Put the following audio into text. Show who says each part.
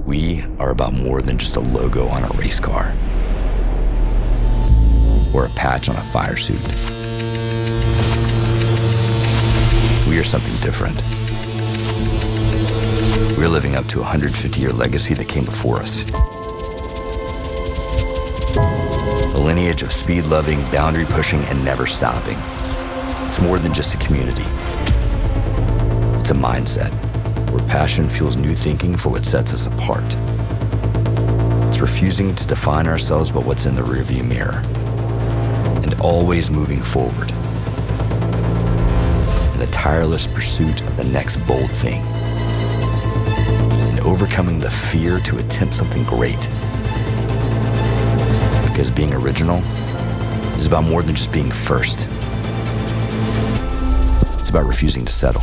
Speaker 1: We are about more than just a logo on a race car or a patch on a fire suit. We are something different. We're living up to a 150-year legacy that came before us. A lineage of speed-loving, boundary-pushing, and never stopping. It's more than just a community. It's a mindset where passion fuels new thinking for what sets us apart. It's refusing to define ourselves by what's in the rearview mirror and always moving forward in the tireless pursuit of the next bold thing and overcoming the fear to attempt something great. Because being original is about more than just being first. It's about refusing to settle.